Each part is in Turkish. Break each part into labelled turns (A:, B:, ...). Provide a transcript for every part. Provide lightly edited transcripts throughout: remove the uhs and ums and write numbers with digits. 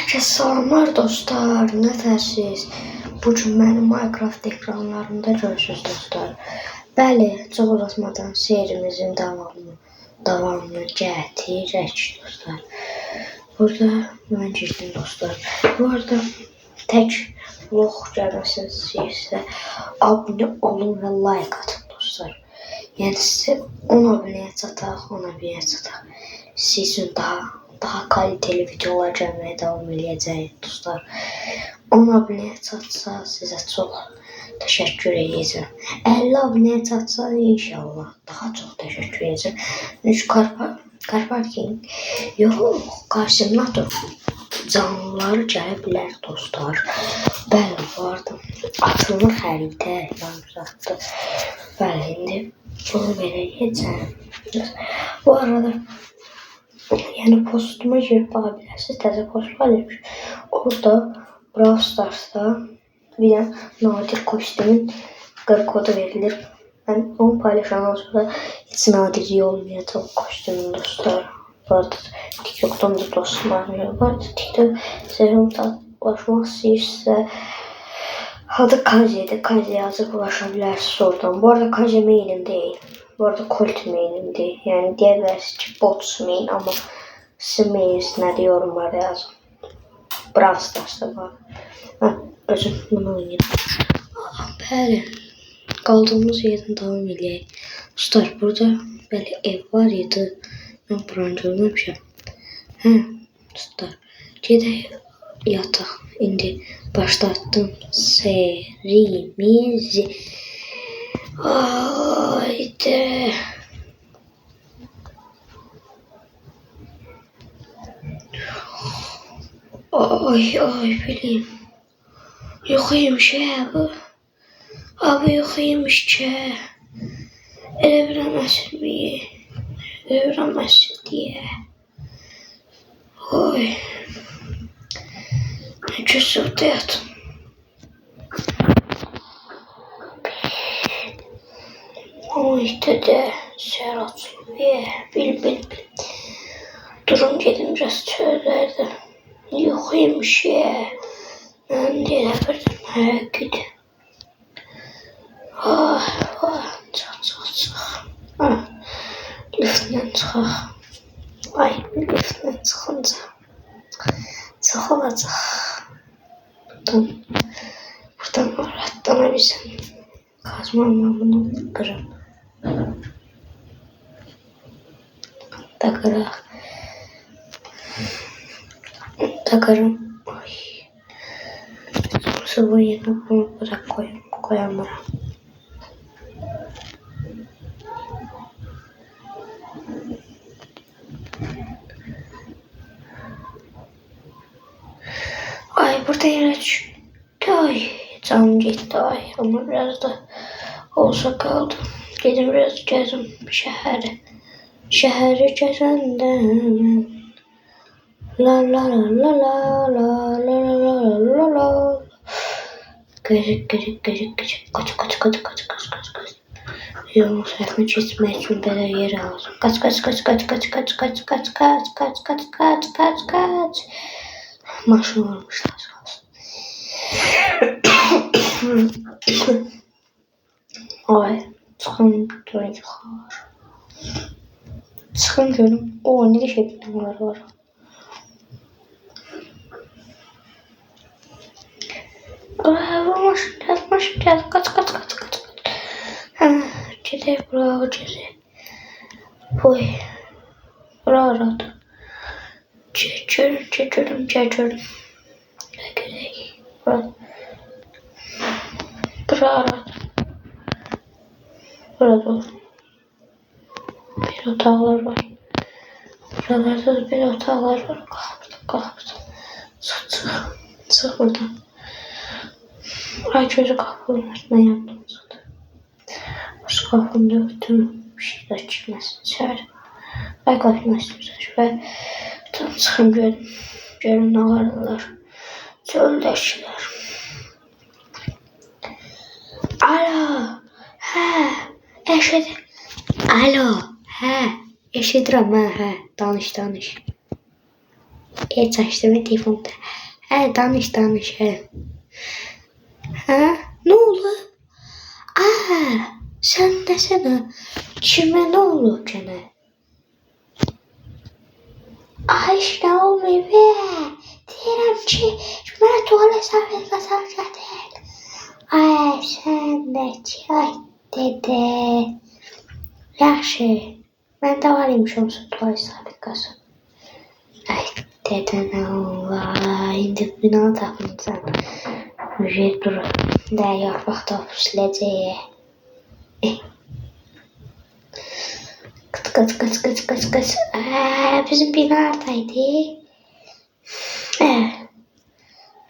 A: Herkese selamlar dostlar, ne dersiniz? Bugün benim Minecraft ekranlarında görürsünüz dostlar. Bəli, çox uzatmadan serimizin davamını gətirək dostlar. Burada mən girdim dostlar. Bu arada tək vlog gəlməsin istəyirsə abunə olun və like atın dostlar. Yəni sizə 10 abunəyə çataq. Siz üçün daha kaliteli videolar gəlməyə davam edəcəyik dostlar. 10 abunəyə çatsa sizə çox təşəkkür edəcəm. 50 abunəyə çatsa inşallah daha çox təşəkkür edəcəm. Çünki Karparking Karsimnator canlıları gələ bilər dostlar. Bəli, bu arada atılır xəritə yazdı. Bəli, indi bunu verəcəm. Bu arada yani postuma girip bakabilirsiniz. Təzə post paylaşmış. Orada Brawl Stars'ta bir de nadir kostümün kodu verilir. Ben onu paylaşandan sonra hiç nadirliği olmayacak kostümün dostlar. Bu arada TikTok'tan da dostum var. Bu arada TikTok sevimden ulaşmak istəyirsə adı Kaze'de. Kaze yazıp ulaşabilirsiniz oradan. Bu arada Kaze mailim değil. Bu arada Colt mailim değil. Yani diyebilirsiniz ki bot mail ama sizin mailiniz ne diye yorumlarda yazın. Brawl Stars'da var. Özüm bunu oynayayım. Bəli. Kaldığımız yerden devam edeyim. Dostlar burada böyle ev var idi. Ben buranı görmemişim. Dostlar. Gedək yataq. İndi başlattım serimizi. Haydi. Ay bileyim. Yoxuymuş bu. Abi yoxuymuş ki. Eləmirəməsin diye. Oy. Küsürdü yatım. Oy dede. Ser açılıyor. Bil. Durun gedim biraz çöllerde. Yoxuymuş ya. Ben de yapırdım. Güdü. Çıx. Liftindən çıxaq. Ay, liftindən çıxınca. Çıx olacaq. Buradan rahatlana bilsəm. Kazmamla bunu qırım. Da qırım. Ay. Sonra bu yerine bunu bırak koyamıram. Ay burada yere düştü. Ay canım gitti ay ama biraz da olsa kaldı. Gedim biraz gezim şehri. Şehri gezenden. La. Gıcık. Kaç. Yolun sayfını geçmek için böyle yer aldım. Kaç. Maşın olmuşlar. Ay, çıkın görüm. O ne de şey bunlar var. Maşın gel. Kaç. Cede bravo cede. Oy. Bravo. Çeçerim. Güzel. Bravo. Burada bir otaqlar var. Buralarda da bir otaqlar var. Qalxırdım. Çıx buradan. Ay gözü qapının üstüne yandım. Başka qapımda bütün bir şeyler çıkmasın içeri. Ay qapının üstüne ve tam çıxım görün ne vardılar. Çöldəşlər. Alo. Eşidir. Alo. Eşidirəm. Danış. Geç açtım telefonda. Danış. Ne oldu? Sen desene. Kime ne olur gene? İşte olmuyor be. Deyirəm ki, mənə tuvalet sertifikası gətir. Sen de çay dede. Yaxşı. Məndə var imiş olsun tuvalet sertifikası. Dede ne ola. İndi bina tapınacam. Müjde durur. Də yarpaq tapıb siləcək. Kıt. Bizim bina neredeydi?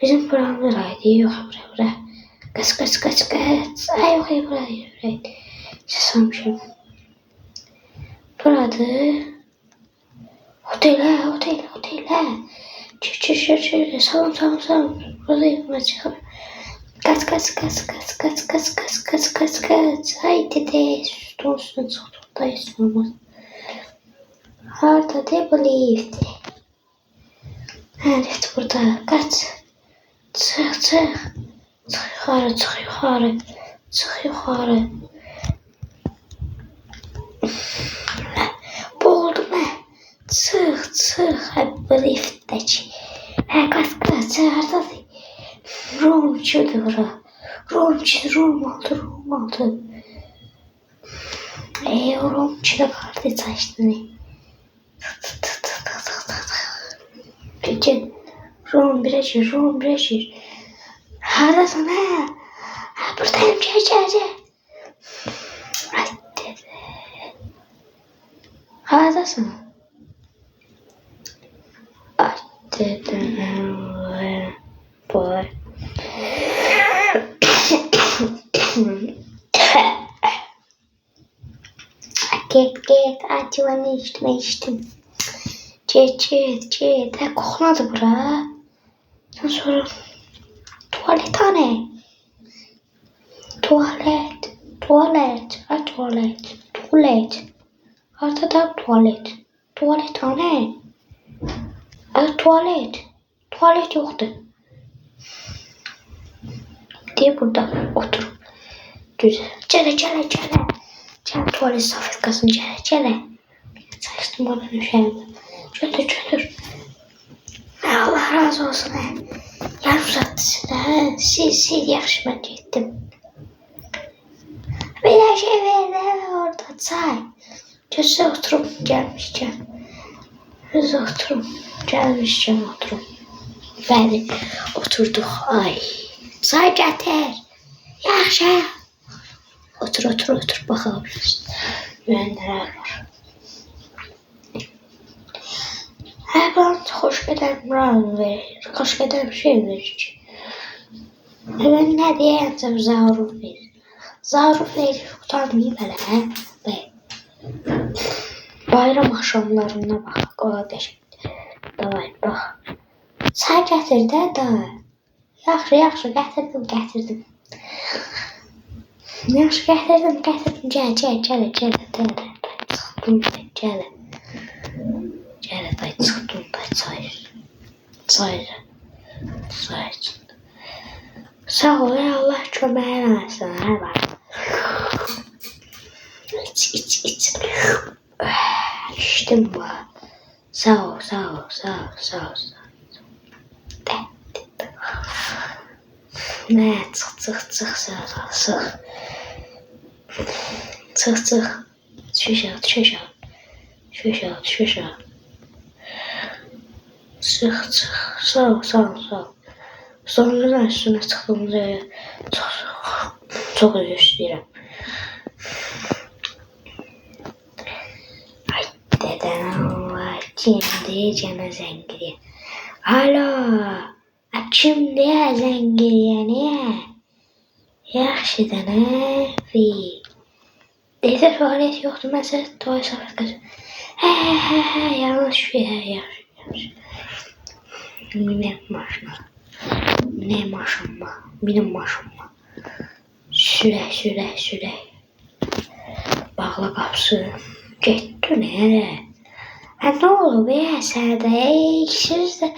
A: Bizim buramdaydı. Yok bura. Kıt. Ay yok burayı. Sanmışım. Burada. Otel. Çık. Salon. Buradayım ben çıkıyorum. Kaç. Haydi de üstüne çıktı. Olmaz. Harda de bu lifti. Lift burada. Kaç. Çık. Çık yukarı. Boğuldum ha. Çık. Bu liftteki. Kaç. Harda de. Romçuydu bura. Rom aldı. O romçu da vardı saçtığını. Geçin. Rom bireşir. Haradasın ha? Buradayım gel. Hadi. Haradasın. Hadi. Boy. Get. Acıvanı içtim. Get. Kokladı bura. Sonra tuvalettane. Tuvalet. Ortada tuvalet. Tuvalettane. Tuvalet yoktu. Diye burada oturup güzel. Gel. Gel tuvalet sertifikasını gel. Saçtım oradan üşendim. Götür. Allah razı olsun. Yer uzattı size. Sil yaxşı mən getdim. Bir şey verdi orada çay. Gözü oturup gelmişken. Oturup. Bəli, oturduk. Ay. Çay gətir. Yaxşı. Otur bakabiliriz. Neler var. Bana hoş gelen şey verir. Ben ne diyeceğim Zaruf verir. Utanmayayım hele. Bayram akşamlarına bak. Kardeşim. Davay bak. Çay gətir də. Yaxşı gətirdim. Yaxşı gətirdim. Gəl. Gəl day çıxdım day çay. Sağ ol Allah köməyin olsun. Hər var. İç. İçtim bu. Sağ ol. Ne çık. Çık. Şuş al. Çık. Sağ ol. Sonradan üstüne çıktığımda çok özür dilerim. Ay dedem var. Kimdi zengin. Alo. Kimdi zengin niye? Yaxşı da ne? Deyirsə tuvalet yoxdur. Məsələ tuvalet sertifikası. Yanlış yaxşı. Benim maşınma. Sürək. Bağla qapısı. Getdi nereye? Ne oldu be sen de? İkiniz de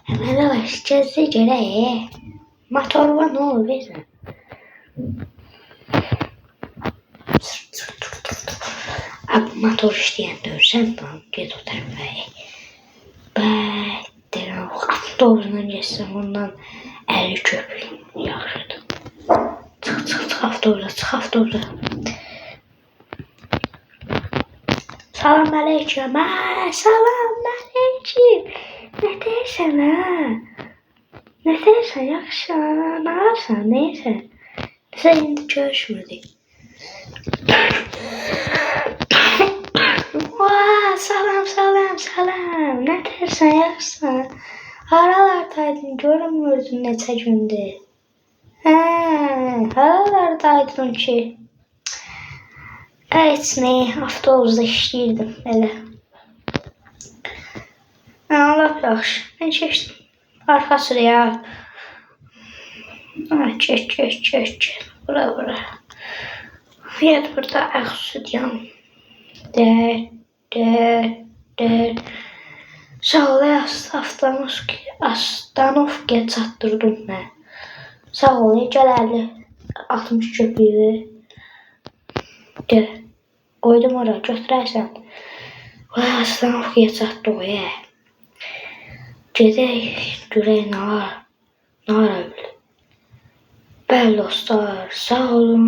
A: hemen başlayacağız gene. Motorla ne oldu be sen? Abi motor işleyen dövsen tamam git o tarafa. Ben avtobusdan geçsem ondan 50 köpük yaxşıdır. Çıx avtobusa. Salam aleyküm. Salam aleyküm. Ne deyirsən ha? Ne deyirsən yaxşı? Ne yapsan neyse. Neyse indi görüşmürdük. Salam. Ne deyirsən yaxşı? Haralardaydın görünmürdün neçə gündür. Haralardaydın ki? Heç nə, avtobusda işləyirdim elə. Lap yaxşı. Mən keçdim. Arxa sıraya. Geç. Bura. Fiyat burada əxsüdyan. Der. Sağ ol, Astanovkaya çatdırdım mən. Sağ ol, gələrli 60 köpüyü. Qoydum ora, götürərsən. Vay, Astanovkaya çatdıq, Gedək, görək nə ara bil. Bəli dostlar, sağ olun.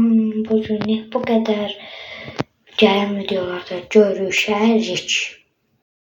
A: Bugünlük bu qədər. Gələn videolarda görüşərik.